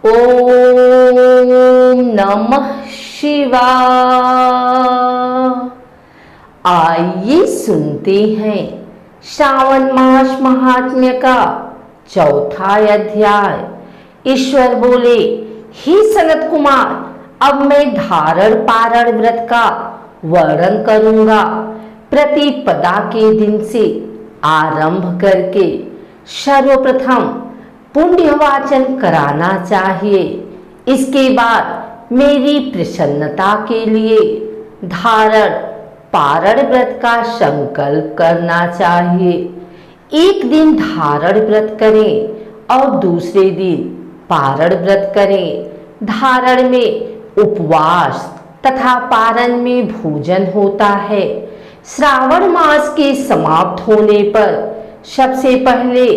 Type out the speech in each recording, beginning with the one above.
ओम नमः शिवाय। आइए सुनते हैं श्रावण मास महात्म्य का चौथा अध्याय। ईश्वर बोले, हे सनत कुमार, अब मैं धारण पारण व्रत का वर्णन करूंगा। प्रतिपदा के दिन से आरंभ करके सर्वप्रथम पुण्य वाचन कराना चाहिए। इसके बाद मेरी प्रसन्नता के लिए धारण पारण व्रत का संकल्प करना चाहिए। एक दिन धारण व्रत करें और दूसरे दिन पारण व्रत करें। धारण में उपवास तथा पारण में भोजन होता है। श्रावण मास के समाप्त होने पर सबसे पहले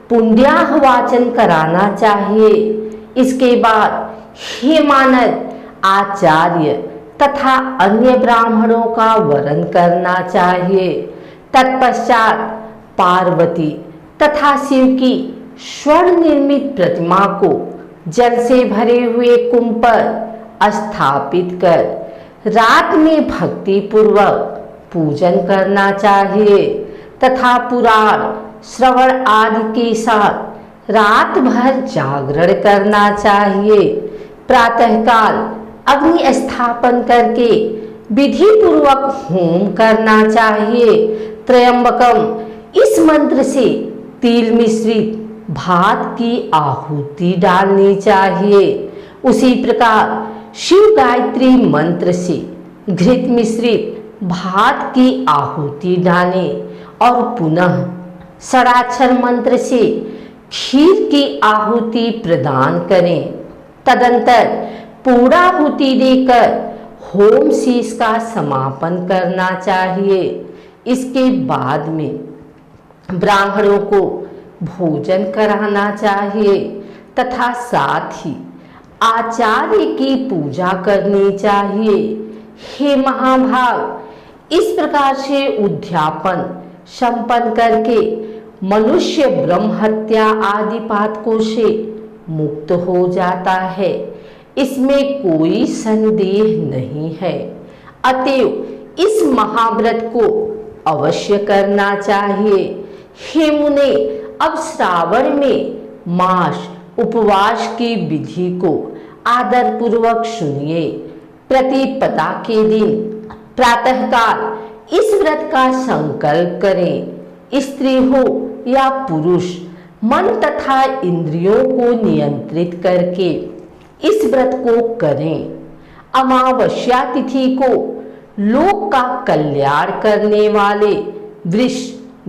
पुण्याह वाचन कराना चाहिए। इसके बाद हेमानद आचार्य तथा अन्य ब्राह्मणों का वरण करना चाहिए। तत्पश्चात पार्वती तथा शिव की स्वर्ण निर्मित प्रतिमा को जल से भरे हुए कुंभ पर स्थापित कर रात में भक्ति पूर्वक पूजन करना चाहिए तथा पुराण श्रवण आदि के साथ रात भर जागरण करना चाहिए। प्रातःकाल अग्नि स्थापन करके विधि पूर्वक होम करना चाहिए। त्रयंबकम इस मंत्र से तिल मिश्रित भात की आहुति डालनी चाहिए। उसी प्रकार शिव गायत्री मंत्र से घृत मिश्रित भात की आहुति डालें और पुनः षडाक्षर मंत्र से खीर की आहुति प्रदान करें। तदंतर पूर्णाहुति देकर होम शेष का समापन करना चाहिए। इसके बाद में ब्राह्मणों को भोजन कराना चाहिए तथा साथ ही आचार्य की पूजा करनी चाहिए। हे महाभाग, इस प्रकार से उद्यापन संपन्न करके मनुष्य ब्रह्म हत्या आदि पातकों से मुक्त हो जाता है। इसमें कोई संदेह नहीं है। अतएव इस महाव्रत को अवश्य करना चाहिए। हे मुने, अब श्रावण में मास उपवास की विधि को आदर पूर्वक सुनिए। प्रतिपदा के दिन प्रातःकाल इस व्रत का संकल्प करें। स्त्री हो या पुरुष, मन तथा इंद्रियों को नियंत्रित करके इस व्रत को करें। अमावस्या तिथि को लोक का कल्याण करने वाले वृष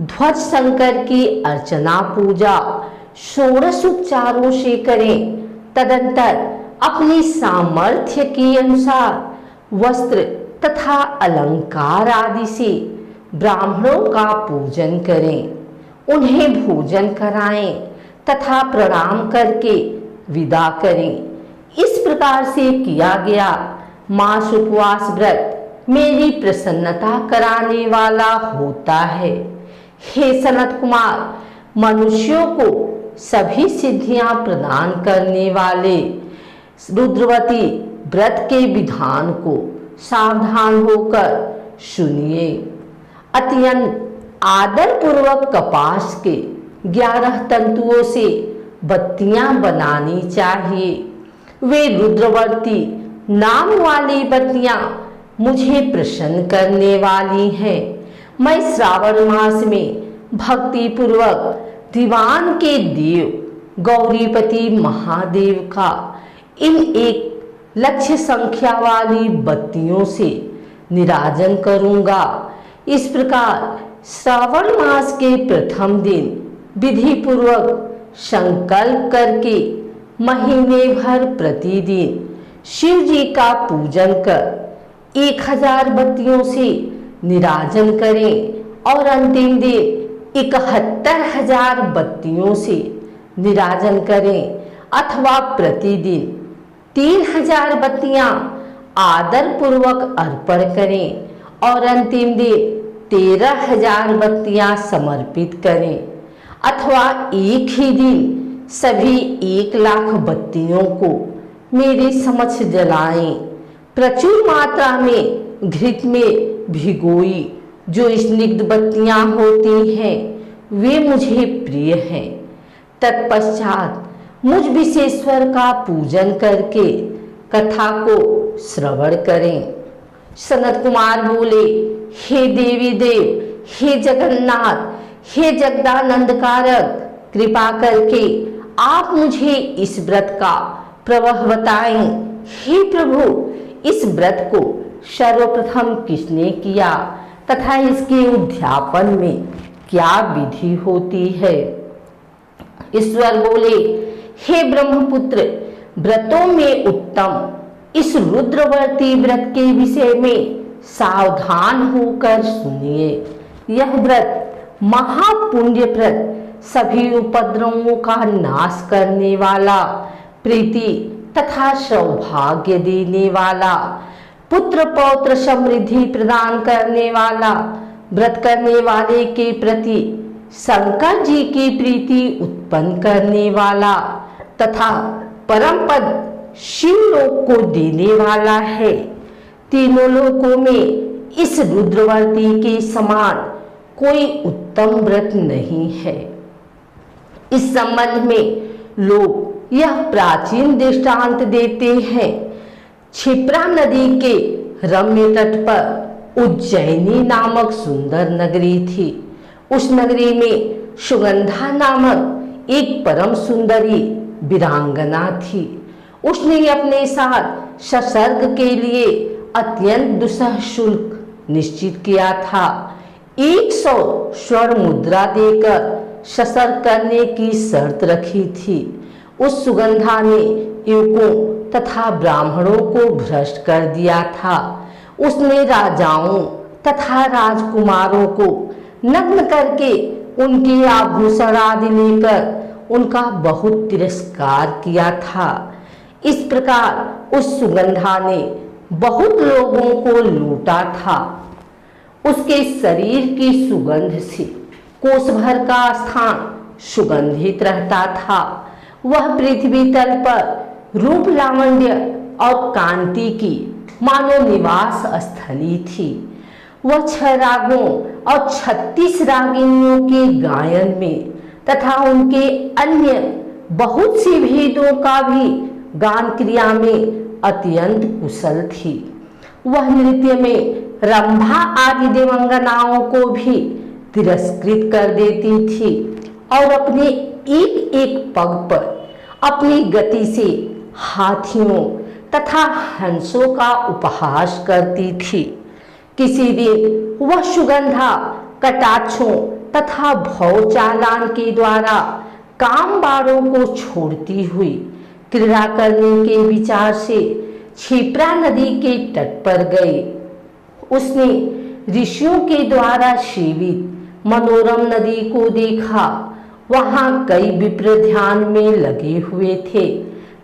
ध्वज शंकर की अर्चना पूजा षोडश उपचारों से करें। तदंतर अपनी सामर्थ्य के अनुसार वस्त्र तथा अलंकार आदि से ब्राह्मणों का पूजन करें। उन्हें भोजन कराएं तथा प्रणाम करके विदा करें। इस प्रकार से किया गया मास उपवास व्रत मेरी प्रसन्नता कराने वाला होता है। हे सनत कुमार, मनुष्यों को सभी सिद्धियां प्रदान करने वाले रुद्रवती व्रत के विधान को सावधान होकर सुनिए। अत्यंत आदर पूर्वक कपास के 11 तंतुओं से बत्तियां बनानी चाहिए। वे रुद्रवर्ती नाम वाली बत्तियां मुझे प्रसन्न करने वाली हैं। मैं श्रावण मास में भक्ति पूर्वक दीवान के देव गौरीपति महादेव का इन एक लक्ष्य संख्या वाली बत्तियों से निराजन करूंगा। इस प्रकार श्रावण मास के प्रथम दिन विधि पूर्वक संकल्प करके महीने भर प्रतिदिन शिव जी का पूजन कर 1000 बत्तियों से निराजन करें और अंतिम दिन 71,000 बत्तियों से निराजन करें अथवा प्रतिदिन 3000 बत्तियां आदर पूर्वक अर्पण करें और अंतिम दिन 13,000 बत्तियां समर्पित करें अथवा एक ही दिन सभी 1,00,000 बत्तियों को मेरे समक्ष जलाएं। प्रचुर मात्रा में घृत में भिगोई जो स्निग्ध बत्तियां होती हैं वे मुझे प्रिय हैं। तत्पश्चात मुझ विशेश्वर का पूजन करके कथा को श्रवण करें। सनत कुमार बोले, हे देवी देव, हे जगन्नाथ, हे जगदानंद कारक, कृपा करके आप मुझे इस व्रत का प्रवाह बताएं। हे प्रभु, इस व्रत को सर्वप्रथम किसने किया तथा इसके उद्यापन में क्या विधि होती है? ईश्वर बोले, हे ब्रह्मपुत्र, व्रतों में उत्तम इस रुद्रवर्ती व्रत के विषय में सावधान होकर सुनिए। यह व्रत महापुण्यप्रद, सभी उपद्रवों का नाश करने वाला, प्रीति तथा सौभाग्य देने वाला, पुत्र पौत्र समृद्धि प्रदान करने वाला, व्रत करने वाले के प्रति शंकर जी की प्रीति उत्पन्न करने वाला तथा परम पद शिवलोक को देने वाला है। तीनों लोकों में इस रुद्रवर्ती के समान कोई उत्तम व्रत नहीं है। इस संबंध में लोग यह प्राचीन दृष्टांत देते हैं। क्षिप्रा नदी के रम्य तट पर उज्जैनी नामक सुंदर नगरी थी। उस नगरी में सुगंधा नामक एक परम सुंदरी वीरांगना थी। उसने अपने साथ ससर्ग के लिए अत्यंत दुसह शुल्क निश्चित किया था। 100 स्वर्ण मुद्रा देकर ससर्ग करने की शर्त रखी थी। उस सुगंधा ने युवकों तथा ब्राह्मणों को भ्रष्ट कर दिया था। उसने राजाओं तथा राजकुमारों को नग्न करके उनके आभूषण आदि लेकर उनका बहुत तिरस्कार किया था। इस प्रकार उस सुगंधा ने बहुत लोगों को लूटा था। उसके शरीर की सुगंध से कोस भर का स्थान सुगंधित रहता था। वह पृथ्वी तल पर रूप लावण्य और कांति की मानो निवास स्थली थी। वह 6 रागों और 36 रागिनियों के गायन में तथा उनके अन्य बहुत से भेदों का भी गान क्रिया में अत्यंत कुशल थी। वह नृत्य में रंभा आदि देवंगनाओं को भी तिरस्कृत कर देती थी और अपने एक एक पग पर अपनी गति से हाथियों तथा हंसों का उपहास करती थी। किसी दिन वह सुगंधा कटाक्षों तथा भव चालान के द्वारा कामबारों को छोड़ती हुई क्रीड़ा करने के विचार से क्षिप्रा नदी के तट पर गई। उसने ऋषियों के द्वारा सेवित मनोरम नदी को देखा। वहां कई विप्र ध्यान में लगे हुए थे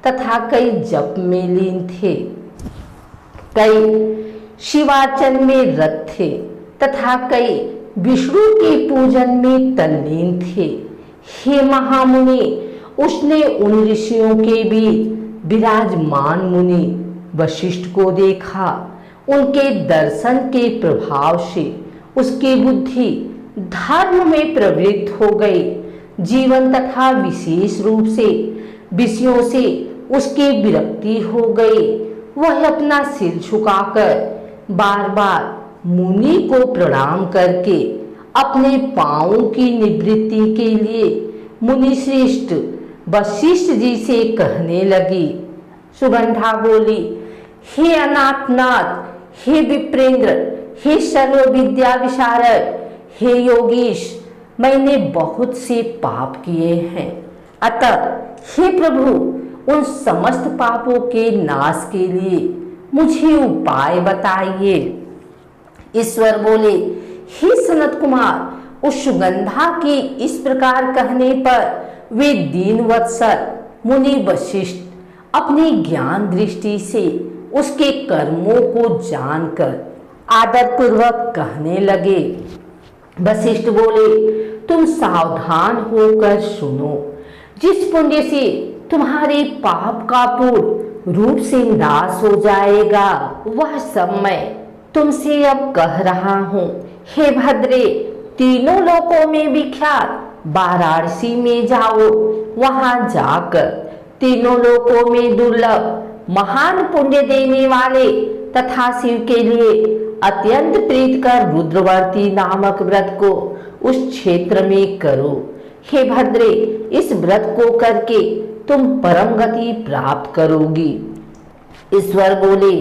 तथा कई जप में लीन थे। कई शिवार्चन में रत थे तथा कई विष्णु के पूजन में तल्लीन थे। हे महामुनि, उसने उन ऋषियों के बीच विराजमान मुनि वशिष्ठ को देखा। उनके दर्शन के प्रभाव से उसकी बुद्धि धर्म में प्रवृत्त हो गई। जीवन तथा विशेष रूप से विषयों से उसकी विरक्ति हो गई। वह अपना सिर झुकाकर बार बार मुनि को प्रणाम करके अपने पांवों की निवृत्ति के लिए मुनि श्रेष्ठ वशिष्ठ जी से कहने लगी। सुगंधा बोली, हे अनाथनाथ, हे विप्रेंद्र, हे सर्व विद्या विशारद, हे योगीश, मैंने बहुत से पाप किए हैं। अतः हे प्रभु, उन समस्त पापों के नाश के लिए मुझे उपाय बताइए। ईश्वर बोले, हे सनत कुमार, उस सुगंधा के इस प्रकार कहने पर वे दीन वत्सल मुनि वशिष्ठ अपनी ज्ञान दृष्टि से उसके कर्मों को जानकर आदर पूर्वक कहने लगे। वशिष्ठ बोले, तुम सावधान होकर सुनो। जिस पुण्य से तुम्हारे पाप का पूर्ण रूप से नाश हो जाएगा, वह सब मैं तुमसे अब कह रहा हूँ। हे भद्रे, तीनों लोकों में विख्यात वाराणसी में जाओ। वहां जाकर तीनों लोकों में दुर्लभ महान पुण्य देने वाले तथा शिव के लिए अत्यंत प्रीतकर रुद्रवर्ती नामक व्रत को उस क्षेत्र में करो। हे भद्रे, इस व्रत को करके तुम परम गति प्राप्त करोगी। ईश्वर बोले।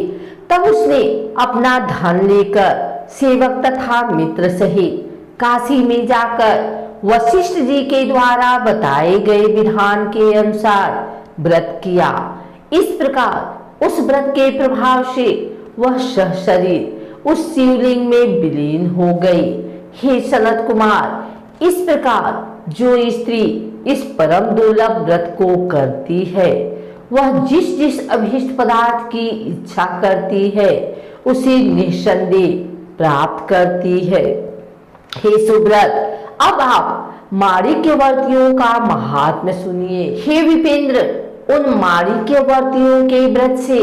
तब उसने अपना धन लेकर सेवक तथा मित्र सहित काशी में जाकर वशिष्ठ जी के द्वारा बताए गए विधान के अनुसार व्रत किया। इस प्रकार उस व्रत के प्रभाव से वह शरीर उस शिवलिंग में विलीन हो गई। हे सनत कुमार, इस प्रकार जो स्त्री इस परम दुर्लभ व्रत को करती है, वह जिस जिस अभीष्ट पदार्थ की इच्छा करती है उसे निस्संदेह प्राप्त करती है। हे सुव्रत, अब आप माणिक्यवर्तियों का महात्म्य सुनिए। हे विपेंद्र, उन माणिक्यवर्तियों के व्रत से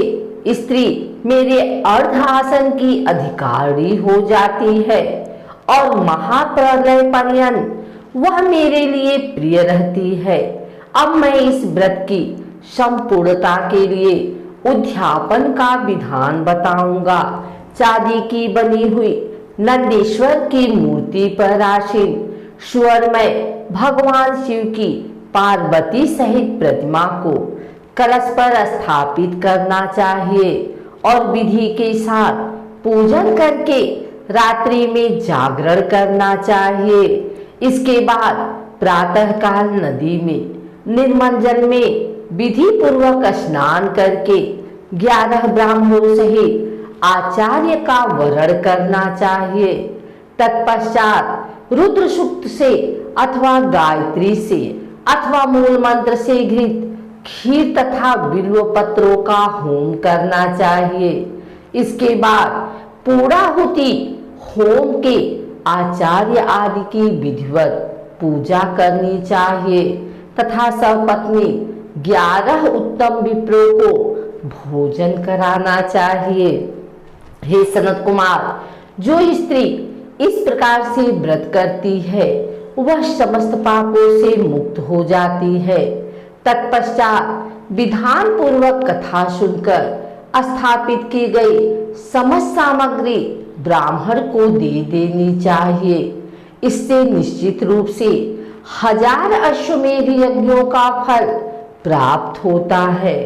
स्त्री मेरे अर्ध आसन की अधिकारी हो जाती है और महाप्रलय पर्यंत वह मेरे लिए प्रिय रहती है। अब मैं इस व्रत की संपूर्णता के लिए उद्यापन का विधान बताऊंगा। चांदी की बनी हुई नंदीश्वर की मूर्ति पर आसीन स्वर्णमय भगवान शिव की पार्वती सहित प्रतिमा को कलश पर स्थापित करना चाहिए और विधि के साथ पूजन करके रात्रि में जागरण करना चाहिए। इसके बाद प्रातःकाल नदी में निर्मल जल में विधि पूर्वक स्नान करके 11 ब्राह्मणों सहित आचार्य का वरण करना चाहिए। तत्पश्चात रुद्र सूक्त से अथवा गायत्री से अथवा मूल मंत्र से घृत खीर तथा बिल्व पत्रों का होम करना चाहिए। इसके बाद पूर्णाहुति होम के आचार्य आदि की विधिवत पूजा करनी चाहिए तथा सपत्नी 11 उत्तम विप्रों को भोजन कराना चाहिए। हे सनत कुमार, जो स्त्री इस प्रकार से व्रत करती है वह समस्त पापों से मुक्त हो जाती है। तत्पश्चात विधान पूर्वक कथा सुनकर स्थापित की गई समस्त सामग्री ब्राह्मण को दे देनी चाहिए। इससे निश्चित रूप से 1000 अश्वमेध यज्ञों का फल प्राप्त होता है।